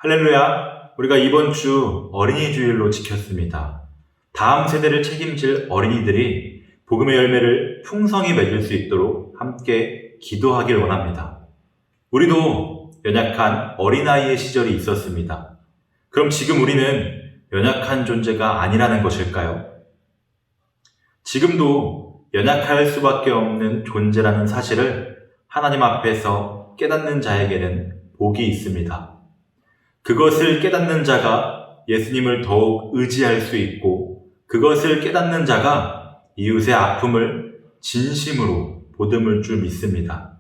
할렐루야! 우리가 이번 주 어린이 주일로 지켰습니다. 다음 세대를 책임질 어린이들이 복음의 열매를 풍성히 맺을 수 있도록 함께 기도하길 원합니다. 우리도 연약한 어린아이의 시절이 있었습니다. 그럼 지금 우리는 연약한 존재가 아니라는 것일까요? 지금도 연약할 수밖에 없는 존재라는 사실을 하나님 앞에서 깨닫는 자에게는 복이 있습니다. 그것을 깨닫는 자가 예수님을 더욱 의지할 수 있고, 그것을 깨닫는 자가 이웃의 아픔을 진심으로 보듬을 줄 믿습니다.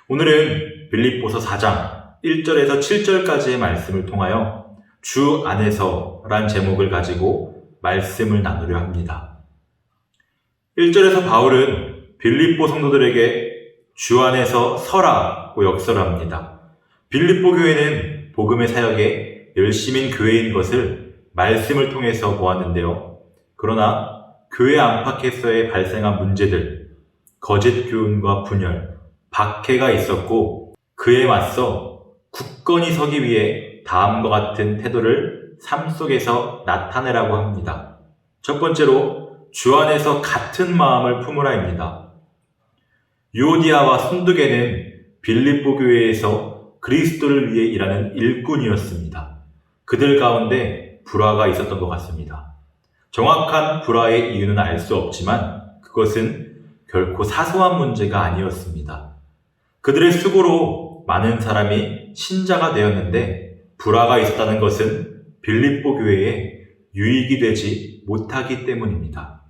오늘은 빌립보서 4장 1절에서 7절까지의 말씀을 통하여 주 안에서란 제목을 가지고 말씀을 나누려 합니다. 1절에서 바울은 빌립보 성도들에게 주 안에서 서라고 역설합니다. 빌립보 교회는 복음의 사역에 열심인 교회인 것을 말씀을 통해서 보았는데요. 그러나 교회 안팎에서의 발생한 문제들, 거짓 교훈과 분열, 박해가 있었고, 그에 맞서 굳건히 서기 위해 다음과 같은 태도를 삶 속에서 나타내라고 합니다. 첫 번째로 주 안에서 같은 마음을 품으라입니다. 유오디아와 순두계는 빌립보 교회에서 그리스도를 위해 일하는 일꾼이었습니다. 그들 가운데 불화가 있었던 것 같습니다. 정확한 불화의 이유는 알 수 없지만 그것은 결코 사소한 문제가 아니었습니다. 그들의 수고로 많은 사람이 신자가 되었는데, 불화가 있었다는 것은 빌립보 교회에 유익이 되지 못하기 때문입니다.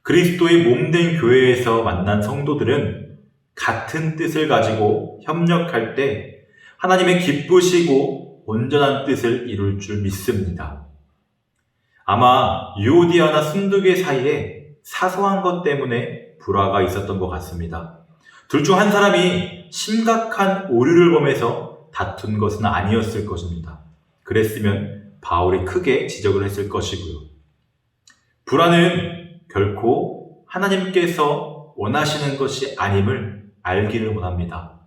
그리스도의 몸된 교회에서 만난 성도들은 같은 뜻을 가지고 협력할 때 하나님의 기쁘시고 온전한 뜻을 이룰 줄 믿습니다. 아마 유오디아나 순두계 사이에 사소한 것 때문에 불화가 있었던 것 같습니다. 둘 중 한 사람이 심각한 오류를 범해서 다툰 것은 아니었을 것입니다. 그랬으면 바울이 크게 지적을 했을 것이고요. 불화는 결코 하나님께서 원하시는 것이 아님을 알기를 원합니다.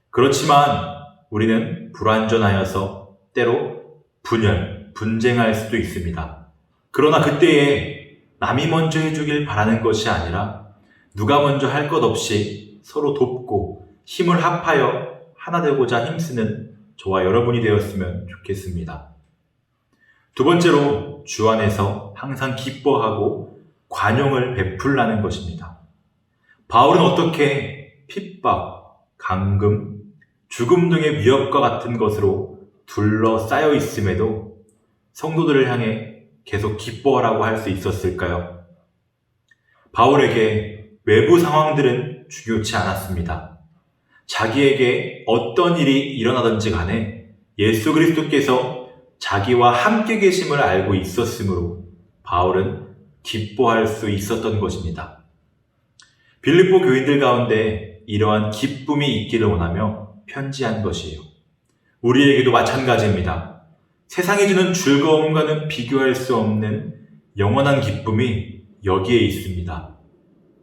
그렇지만 우리는 불완전하여서 때로 분열, 분쟁할 수도 있습니다. 그러나 그때에 남이 먼저 해주길 바라는 것이 아니라 누가 먼저 할 것 없이 서로 돕고 힘을 합하여 하나 되고자 힘쓰는 저와 여러분이 되었으면 좋겠습니다. 두 번째로 주 안에서 항상 기뻐하고 관용을 베풀라는 것입니다. 바울은 어떻게 핍박, 감금, 죽음 등의 위협과 같은 것으로 둘러싸여 있음에도 성도들을 향해 계속 기뻐하라고 할 수 있었을까요? 바울에게 외부 상황들은 중요치 않았습니다. 자기에게 어떤 일이 일어나든지 간에 예수 그리스도께서 자기와 함께 계심을 알고 있었으므로 바울은 기뻐할 수 있었던 것입니다. 빌립보 교인들 가운데 이러한 기쁨이 있기를 원하며 편지한 것이에요. 우리에게도 마찬가지입니다. 세상이 주는 즐거움과는 비교할 수 없는 영원한 기쁨이 여기에 있습니다.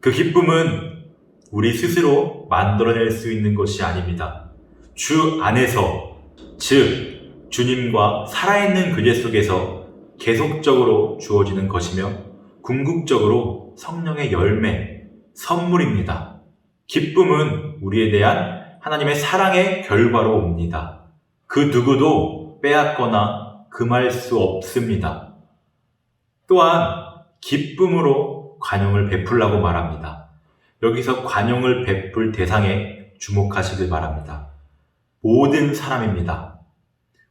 그 기쁨은 우리 스스로 만들어낼 수 있는 것이 아닙니다. 주 안에서, 즉 주님과 살아있는 교제 속에서 계속적으로 주어지는 것이며 궁극적으로 성령의 열매, 선물입니다. 기쁨은 우리에 대한 하나님의 사랑의 결과로 옵니다. 그 누구도 빼앗거나 금할 수 없습니다. 또한 기쁨으로 관용을 베풀라고 말합니다. 여기서 관용을 베풀 대상에 주목하시길 바랍니다. 모든 사람입니다.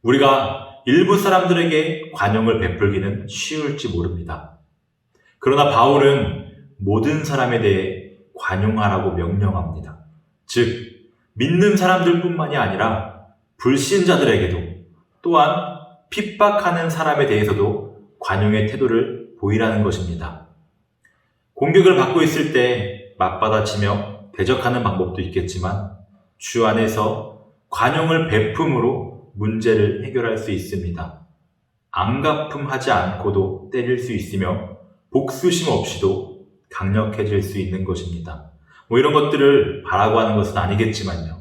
우리가 일부 사람들에게 관용을 베풀기는 쉬울지 모릅니다. 그러나 바울은 모든 사람에 대해 관용하라고 명령합니다. 즉, 믿는 사람들뿐만이 아니라 불신자들에게도, 또한 핍박하는 사람에 대해서도 관용의 태도를 보이라는 것입니다. 공격을 받고 있을 때 맞받아치며 대적하는 방법도 있겠지만 주 안에서 관용을 베품으로 문제를 해결할 수 있습니다. 암가품하지 않고도 때릴 수 있으며 복수심 없이도 강력해질 수 있는 것입니다. 이런 것들을 바라고 하는 것은 아니겠지만요.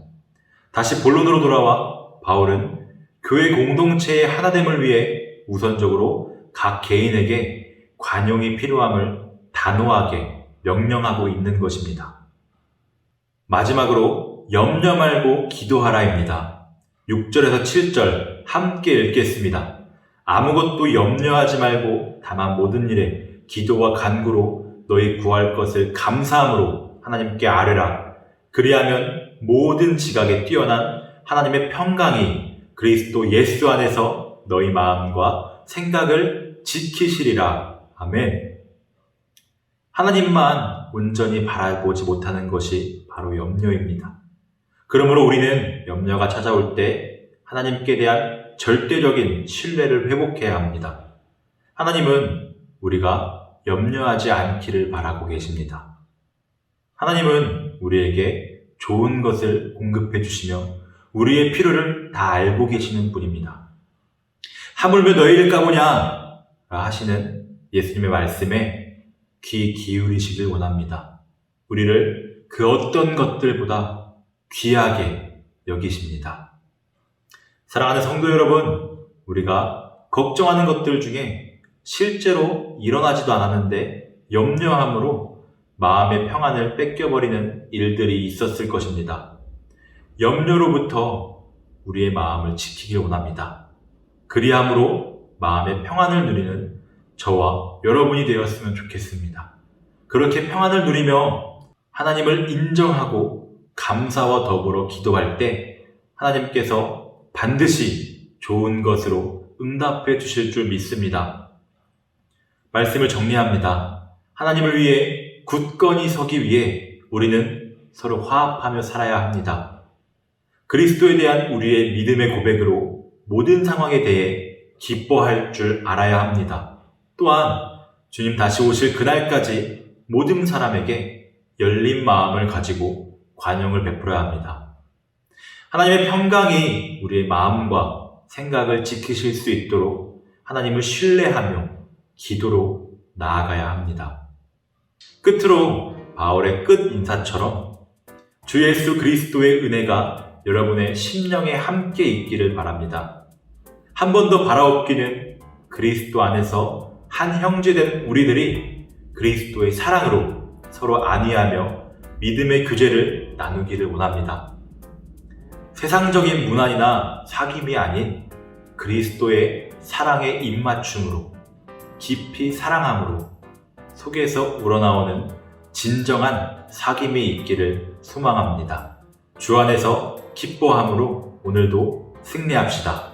다시 본론으로 돌아와 바울은 교회 공동체의 하나됨을 위해 우선적으로 각 개인에게 관용이 필요함을 단호하게 명령하고 있는 것입니다. 마지막으로 염려 말고 기도하라입니다. 6절에서 7절 함께 읽겠습니다. 아무것도 염려하지 말고 다만 모든 일에 기도와 간구로 너희 구할 것을 감사함으로 하나님께 아뢰라. 그리하면 모든 지각에 뛰어난 하나님의 평강이 그리스도 예수 안에서 너희 마음과 생각을 지키시리라. 아멘. 하나님만 온전히 바라보지 못하는 것이 바로 염려입니다. 그러므로 우리는 염려가 찾아올 때 하나님께 대한 절대적인 신뢰를 회복해야 합니다. 하나님은 우리가 염려하지 않기를 바라고 계십니다. 하나님은 우리에게 좋은 것을 공급해 주시며 우리의 필요를 다 알고 계시는 분입니다. 하물며 너희일까 보냐 하시는 예수님의 말씀에 귀 기울이시길 원합니다. 우리를 그 어떤 것들보다 귀하게 여기십니다. 사랑하는 성도 여러분, 우리가 걱정하는 것들 중에 실제로 일어나지도 않았는데 염려함으로 마음의 평안을 뺏겨버리는 일들이 있었을 것입니다. 염려로부터 우리의 마음을 지키길 원합니다. 그리함으로 마음의 평안을 누리는 저와 여러분이 되었으면 좋겠습니다. 그렇게 평안을 누리며 하나님을 인정하고 감사와 더불어 기도할 때 하나님께서 반드시 좋은 것으로 응답해 주실 줄 믿습니다. 말씀을 정리합니다. 하나님을 위해 굳건히 서기 위해 우리는 서로 화합하며 살아야 합니다. 그리스도에 대한 우리의 믿음의 고백으로 모든 상황에 대해 기뻐할 줄 알아야 합니다. 또한 주님 다시 오실 그날까지 모든 사람에게 열린 마음을 가지고 관용을 베풀어야 합니다. 하나님의 평강이 우리의 마음과 생각을 지키실 수 있도록 하나님을 신뢰하며 기도로 나아가야 합니다. 끝으로 바울의 끝 인사처럼 주 예수 그리스도의 은혜가 여러분의 심령에 함께 있기를 바랍니다. 한 번 더 바라옵기는 그리스도 안에서 한 형제된 우리들이 그리스도의 사랑으로 서로 안위하며 믿음의 교제를 나누기를 원합니다. 세상적인 문안이나 사귐이 아닌 그리스도의 사랑의 입맞춤으로 깊이 사랑함으로 속에서 우러나오는 진정한 사귐이 있기를 소망합니다. 주 안에서 기뻐함으로 오늘도 승리합시다.